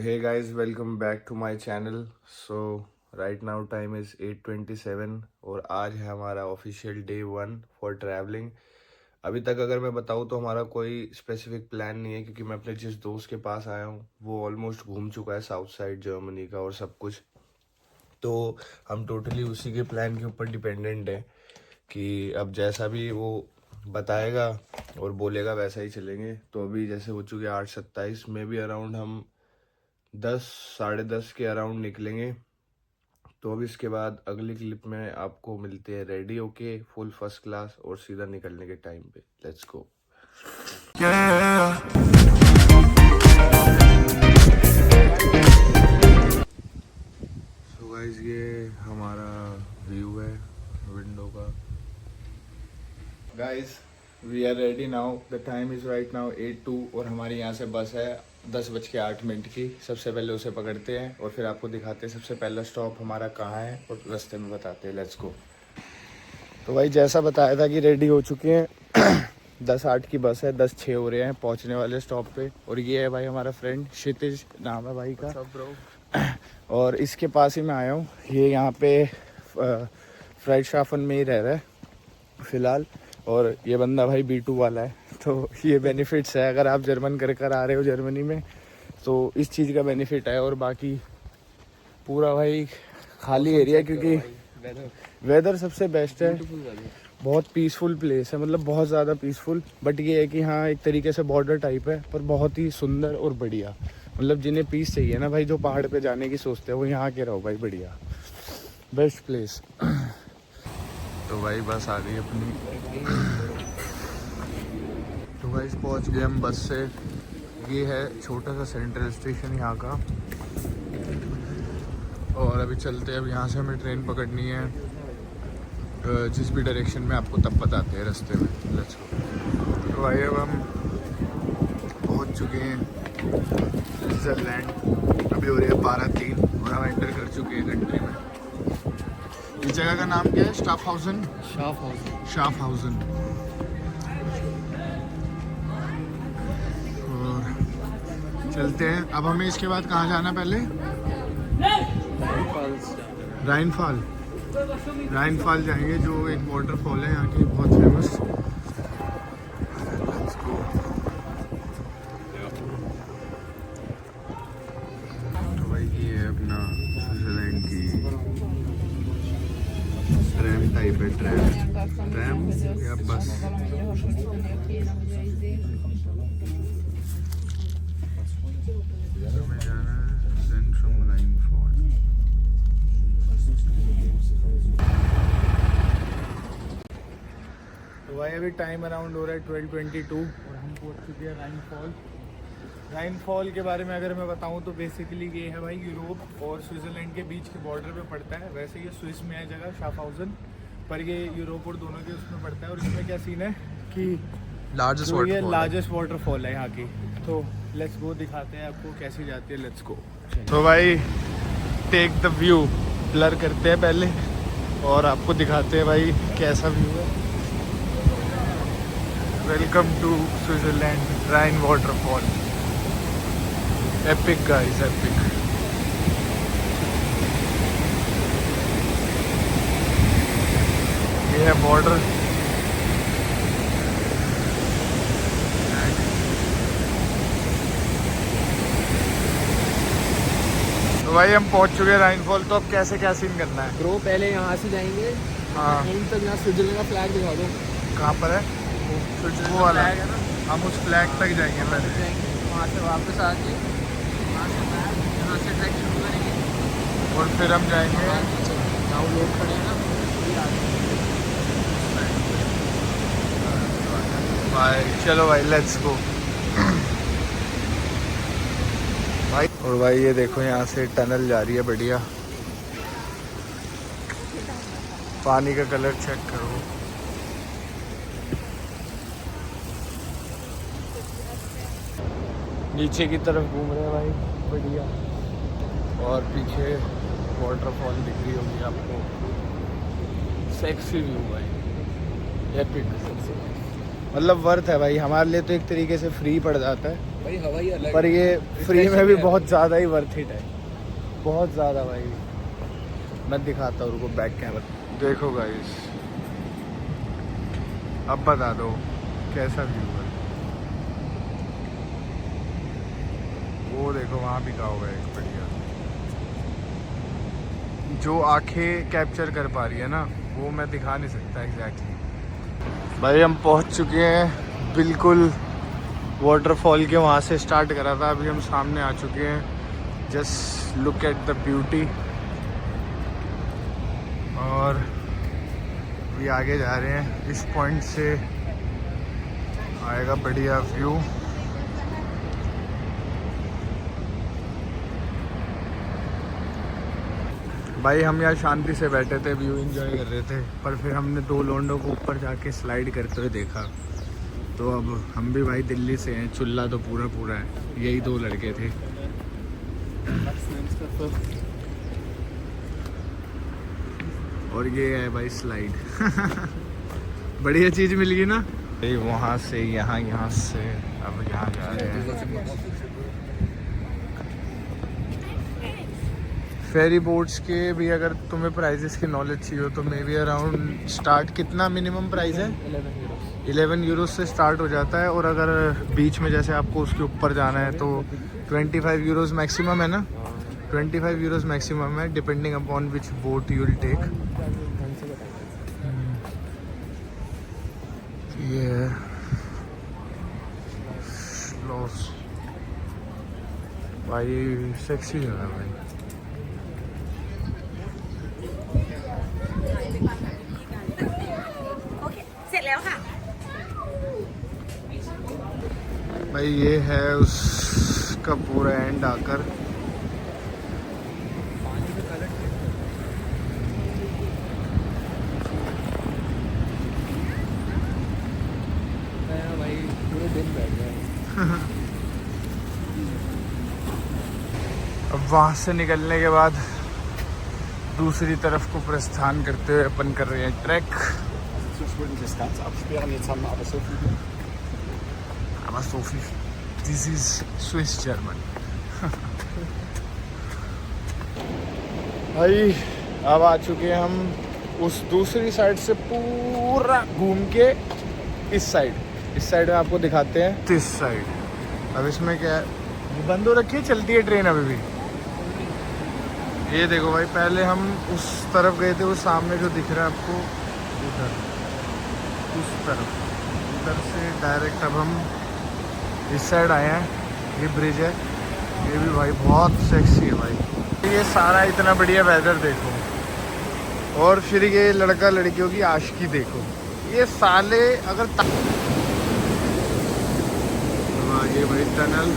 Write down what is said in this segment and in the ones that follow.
Hey guys, welcome back to my channel. So right now time is 8:27 और आज है हमारा ऑफिशियल डे 1 फॉर ट्रैवलिंग। अभी तक अगर मैं बताऊँ तो हमारा कोई स्पेसिफिक प्लान नहीं है, क्योंकि मैं अपने जिस दोस्त के पास आया हूँ वो ऑलमोस्ट घूम चुका है साउथ साइड जर्मनी का और सब कुछ। तो हम टोटली उसी के प्लान के ऊपर डिपेंडेंट है कि अब जैसा भी वो बताएगा और बोलेगा वैसा ही चलेंगे। तो अभी जैसे हो चुके 8:27 में भी अराउंड हम 10 साढ़े 10 के अराउंड निकलेंगे। तो अब इसके बाद अगली क्लिप में आपको मिलते हैं रेडी होके फुल फर्स्ट क्लास और सीधा निकलने के टाइम पे। Let's go. सो गाइस, ये हमारा व्यू है विंडो का। Guys, we are ready now. The time is right now 8:02 और हमारी यहाँ से बस है 10:08 की। सबसे पहले उसे पकड़ते हैं और फिर आपको दिखाते हैं सबसे पहला स्टॉप हमारा कहाँ है और रास्ते में बताते हैं। Let's go. तो भाई जैसा बताया था कि रेडी हो चुके हैं 10:08 की बस है, 10:06 हो रहे हैं पहुँचने वाले स्टॉप पे। और ये है भाई हमारा फ्रेंड क्षितिज नाम है भाई का। ब्रो। और इसके पास ही मैं आया हूँ। ये यहाँ पे फ्राइडशाफन में ही रह रहा है फ़िलहाल। और ये बंदा भाई B2 वाला है। तो ये बेनिफिट्स है अगर आप जर्मन कर आ रहे हो जर्मनी में, तो इस चीज़ का बेनिफिट है। और बाकी पूरा भाई खाली एरिया, क्योंकि वेदर सबसे बेस्ट है। बहुत पीसफुल प्लेस है, मतलब बहुत ज़्यादा पीसफुल। बट ये है कि हाँ, एक तरीके से बॉर्डर टाइप है, पर बहुत ही सुंदर और बढ़िया। मतलब जिन्हें पीस चाहिए ना भाई, जो पहाड़ पे जाने की सोचते हैं, वो यहाँ के रहो भाई, बढ़िया बेस्ट प्लेस। तो भाई बस आ गई अपनी। तो भाई पहुंच गए हम बस से। ये है छोटा सा सेंट्रल स्टेशन यहाँ का। और अभी चलते हैं। अब यहाँ से हमें ट्रेन पकड़नी है जिस भी डायरेक्शन में, आपको तब बताते हैं रास्ते में। Let's go. तो भाई अब हम पहुँच चुके हैं स्विट्ज़रलैंड। अभी हो रही है 12:03 और हम एंटर कर चुके हैं कंट्री में। इस जगह का नाम क्या है? शाफहाउज़न। और चलते हैं। अब हमें इसके बाद कहाँ जाना? पहले राइनफॉल जाएंगे, जो एक वाटरफॉल है यहाँ की बहुत फेमस। Let's go. तो भाई ये है अपना स्विट्ज़रलैंड की ट्रैम टाइप है। ट्रैम या बस। हमें जाना है सेंट्रम राइनफॉल। तो भाई अभी टाइम अराउंड हो रहा है 12:22 और हम पहुंच चुके हैं राइनफॉल के बारे में अगर मैं बताऊं तो बेसिकली ये है भाई यूरोप और स्विट्ज़रलैंड के बीच के बॉर्डर पे पड़ता है। वैसे ये स्विस में है जगह शाफहाउज़न, पर ये यूरोप और दोनों के उसमें पड़ता है। और इसमें क्या सीन है कि लार्जेस्ट वाटरफॉल है यहाँ की। तो लेट्स गो, दिखाते हैं आपको कैसी जाती है। Let's go. तो भाई टेक द व्यू। ब्लर करते हैं पहले और आपको दिखाते हैं भाई कैसा व्यू है। Welcome to Switzerland Rhine waterfall. Epic guys, epic. ये है बॉर्डर। तो भाई हम पहुंच चुके हैं राइनफॉल। तो अब कैसे क्या सीन करना है ब्रो? पहले यहाँ से जाएंगे। हाँ, एंड तक यहाँ स्विट्ज़रलैंड का फ्लैग दिखा दो। कहाँ पर है? वो वाला है ना। हम उस फ्लैग तक जाएंगे पहले। वहाँ से वापस आके यहाँ से ट्रैक शुरू करेंगे और फिर हम जाएंगे। यहाँ लोग खड़े हैं ना, भाई चलो भाई, लेट्स गो भाई। और भाई ये देखो, यहाँ से टनल जा रही है बढ़िया। पानी का कलर चेक करो। नीचे की तरफ घूम रहे हैं भाई, बढ़िया। और पीछे वाटरफॉल दिख रही होगी आपको। सेक्सी व्यू भाई, एपिक। मतलब वर्थ है भाई, हमारे लिए तो एक तरीके से फ्री पड़ जाता है। भाई हवा ही अलग पर है। ये फ्री में भी Refreshing है। बहुत ज़्यादा ही वर्थ इट है, बहुत ज़्यादा भाई। मैं दिखाता हूँ, उनको बैक कैमरा देखो गाइस, अब बता दो कैसा व्यू है। वो देखो वहाँ भी कहा हुआ है एक बढ़िया, जो आंखें कैप्चर कर पा रही है ना, वो मैं दिखा नहीं सकता एग्जैक्टली। भाई हम पहुँच चुके हैं बिल्कुल वाटरफॉल के वहाँ से स्टार्ट करा था, अभी हम सामने आ चुके हैं। Just look at the beauty. और अभी आगे जा रहे हैं, इस पॉइंट से आएगा बढ़िया व्यू। भाई हम यहाँ शांति से बैठे थे, व्यू एंजॉय कर रहे थे, पर फिर हमने दो लोंडों को ऊपर जाके स्लाइड करते हुए देखा। तो अब हम भी भाई दिल्ली से हैं, चुल्ला तो पूरा पूरा है, यही दो लड़के थे। और ये है भाई स्लाइड। बढ़िया चीज़ मिल गई ना। वहाँ से यहाँ, यहाँ से अब यहाँ जा रहे हैं। फेरी बोट्स के भी अगर तुम्हें प्राइजेस की नॉलेज चाहिए हो तो मे बी अराउंड स्टार्ट कितना मिनिमम प्राइस है? 11 यूरोस से स्टार्ट हो जाता है। और अगर बीच में जैसे आपको उसके ऊपर जाना है तो 25 यूरोस मैक्सिमम है ना? 25 यूरोस मैक्सिमम है, depending upon which boat you will take. ये स्लोस भाई, सेक्सी जगह है भाई। भाई ये है उसका पूरा एंड आकर। भाई पूरे दिन बैठ गए। अब वहाँ से निकलने के बाद दूसरी तरफ को प्रस्थान करते हुए अपन कर रहे हैं track. Aber so viel. This is Swiss German. भाई अब आ चुके हैं हम उस दूसरी साइड से पूरा घूम के इस साइड में आपको दिखाते हैं। इस साइड अब इसमें क्या है, ये बंद हो रखी है, चलती है ट्रेन अभी भी। ये देखो भाई, पहले हम उस तरफ गए थे, वो सामने जो दिख रहा है आपको उधर, उस तरफ, उधर से डायरेक्ट अब हम इस साइड आए हैं। ये ब्रिज है, ये भी भाई बहुत सेक्सी है भाई। ये सारा इतना बढ़िया वेदर देखो, और फिर ये लड़का लड़कियों की आशिकी देखो। ये साले अगर आगे भाई टनल,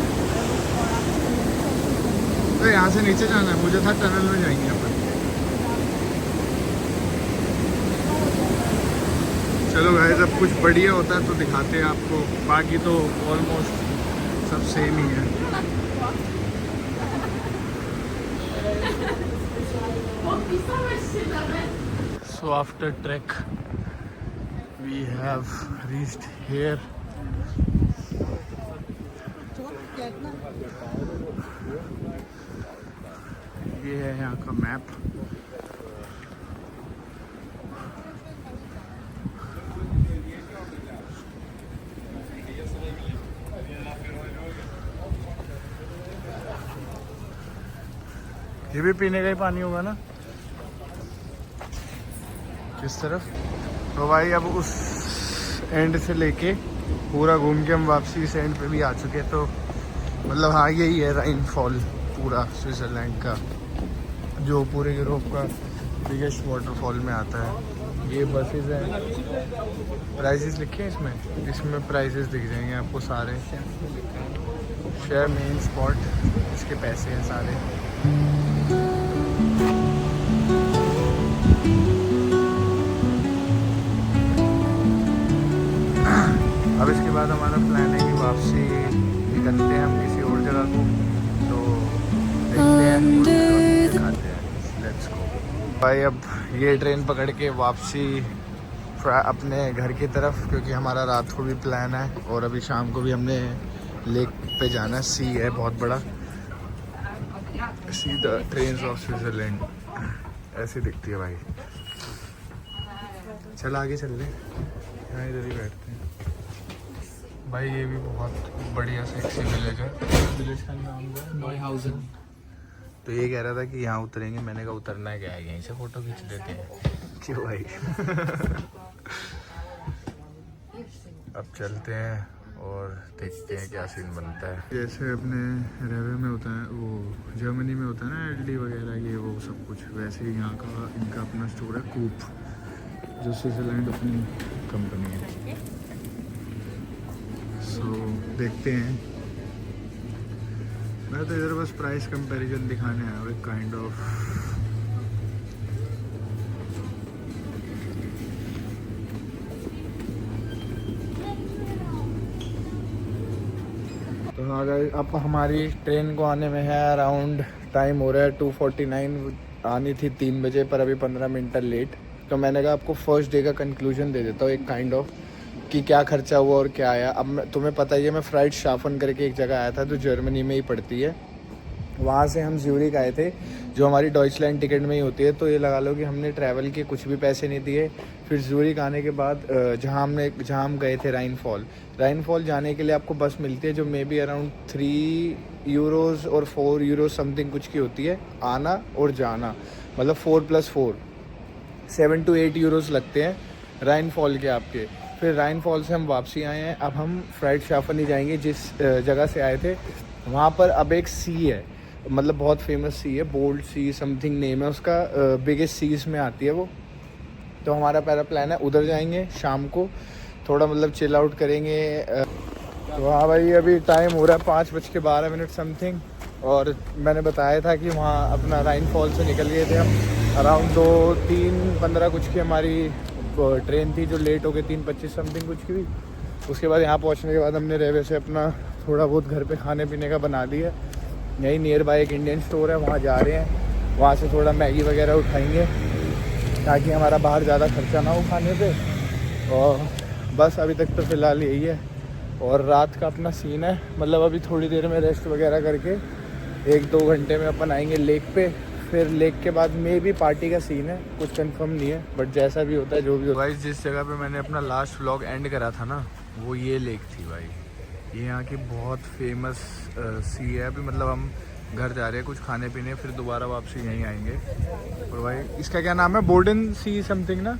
तो यहाँ से नीचे जाना है, मुझे था टनल में जाएंगे अपन। चलो भाई, जब कुछ बढ़िया होता है तो दिखाते हैं आपको, बाकी तो ऑलमोस्ट सब सेम ही है। So after trek we have reached here. ये है यहाँ का मैप। ये भी पीने का ही पानी होगा ना? किस तरफ? तो भाई अब उस एंड से लेके पूरा घूम के हम वापसी इस एंड पे भी आ चुके। तो मतलब हाँ, यही है राइन फॉल पूरा स्विट्ज़रलैंड का, जो पूरे यूरोप का बिगेस्ट वाटरफॉल में आता है। ये बसेस हैं, प्राइसेस लिखे हैं इसमें, इसमें प्राइसेस दिख जाएंगे आपको सारे। शेयर मेन स्पॉट, इसके पैसे हैं सारे। अब इसके बाद हमारा प्लान है कि वापसी निकलते हैं हम किसी और जगह को, तो देखते हैं, दिखाते हैं। लेट्स गो भाई। अब ये ट्रेन पकड़ के वापसी अपने घर की तरफ, क्योंकि हमारा रात को भी प्लान है और अभी शाम को भी हमने लेक पे जाना, सी है बहुत बड़ा, सीधा ट्रेन ऑफ स्विट्जरलैंड ऐसी दिखती है भाई। चल आगे चल ले, यहाँ इधर ही बैठते हैं भाई। ये भी बहुत बढ़िया सेक्सी विलेज है। विलेज का नाम है नॉयहाउज़न। तो ये कह रहा था कि यहाँ उतरेंगे, मैंने कहा उतरना है क्या है, यहीं से फोटो खींच लेते हैं। क्यों भाई। अब चलते हैं और देखते हैं क्या सीन बनता है। जैसे अपने रेवे में होता है, वो जर्मनी में होता है ना एलडी वगैरह, ये वो सब कुछ, वैसे ही यहाँ का इनका अपना स्टोर है कूप, जो स्विट्जरलैंड अपनी कंपनी है। सो देखते हैं। मैं तो इधर बस प्राइस कंपैरिजन दिखाने आया हूँ, काइंड ऑफ। तो हाँ गाइस, अब हमारी ट्रेन को आने में है अराउंड, टाइम हो रहा है 2:49, आनी थी 3 बजे पर अभी 15 मिनट लेट। तो मैंने कहा आपको फर्स्ट डे का कंक्लूजन दे देता हूँ, एक काइंड ऑफ, कि क्या खर्चा हुआ और क्या आया। अब तुम्हें पता ही है, मैं फ्राइडशाफन करके एक जगह आया था जो जर्मनी में ही पड़ती है। वहाँ से हम ज्यूरिक आए थे, जो हमारी डॉइचलैंड टिकट में ही होती है। तो ये लगा लो कि हमने ट्रैवल के कुछ भी पैसे नहीं दिए। फिर ज्यूरिक आने के बाद जहाँ हम गए थे राइन फॉल जाने के लिए आपको बस मिलती है, जो मे बी अराउंड 3 यूरोज़ और 4 यूरो समथिंग कुछ की होती है, आना और जाना, मतलब 4+4 7 to 8 यूरोज़ लगते हैं राइन फॉल के आपके। फिर राइन फॉल से हम वापसी आए हैं। अब हम फ्राइडशाफन ही जाएंगे, जिस जगह से आए थे। वहाँ पर अब एक सी है, मतलब बहुत फेमस सी है, बोल्ड सी समथिंग नेम है उसका, बिगेस्ट सीज में आती है वो। तो हमारा पहला प्लान है उधर जाएंगे शाम को, थोड़ा मतलब चिल आउट करेंगे। तो हाँ भाई, अभी टाइम हो रहा है 5:12 समथिंग, और मैंने बताया था कि वहाँ अपना राइन फॉल से निकल गए थे हम अराउंड 2:3:15 कुछ की हमारी ट्रेन थी, जो लेट हो गई 3:25 समथिंग कुछ की। उसके बाद यहाँ पहुँचने के बाद हमने रेलवे से अपना थोड़ा बहुत घर पे खाने पीने का बना लिया। यहीं नियर बाय एक इंडियन स्टोर है, वहाँ जा रहे हैं, वहाँ से थोड़ा मैगी वगैरह उठाएंगे ताकि हमारा बाहर ज़्यादा खर्चा ना हो खाने पे। और बस अभी तक तो फ़िलहाल यही है। और रात का अपना सीन है, मतलब अभी थोड़ी देर में रेस्ट वगैरह करके 1-2 घंटे में अपन आएंगे लेक पे। फिर लेक के बाद में भी पार्टी का सीन है, कुछ कंफर्म नहीं है, बट जैसा भी होता है जो भी होता है। भाई जिस जगह पे मैंने अपना लास्ट व्लॉग एंड करा था ना, वो ये लेक थी भाई। ये यहाँ की बहुत फेमस सी है। अभी मतलब हम घर जा रहे हैं कुछ खाने पीने, फिर दोबारा वापसी यहीं आएंगे। और भाई इसका क्या नाम है, बोर्डन सी समथिंग ना,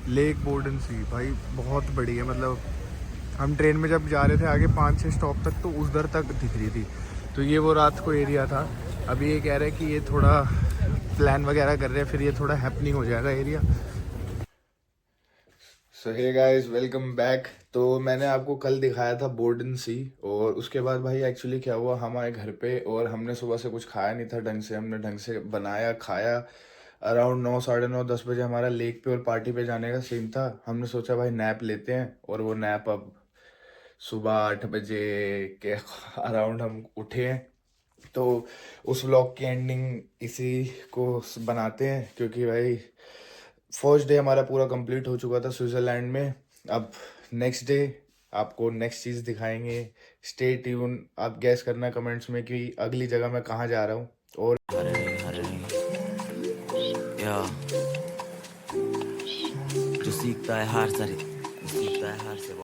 लेक बोर्डन सी। भाई बहुत बड़ी है, मतलब हम ट्रेन में जब जा रहे थे आगे 5-6 स्टॉप तक, तो उधर तक दिख रही थी। तो ये वो रात को एरिया था। अभी ये कह रहे हैं कि ये थोड़ा प्लान वगैरह कर रहे हैं, फिर ये थोड़ा हैपनिंग हो जाएगा एरिया। सो हे गाइस, वेलकम बैक। तो मैंने आपको कल दिखाया था बोर्डन सी, और उसके बाद भाई एक्चुअली क्या हुआ, हम आए घर पे और हमने सुबह से कुछ खाया नहीं था ढंग से। हमने ढंग से बनाया खाया, अराउंड 9, 9:30, 10 बजे हमारा लेक पे और पार्टी पे जाने का सीन था। हमने सोचा भाई नैप लेते हैं, और वो नैप अब सुबह 8 बजे के अराउंड हम उठे हैं। तो उस व्लॉग की एंडिंग इसी को बनाते हैं, क्योंकि भाई फर्स्ट डे हमारा पूरा कंप्लीट हो चुका था स्विट्ज़रलैंड में। अब नेक्स्ट डे आपको नेक्स्ट चीज़ दिखाएंगे। स्टे ट्यून, आप गैस करना कमेंट्स में कि अगली जगह मैं कहाँ जा रहा हूँ। और या जो सीखता है हार से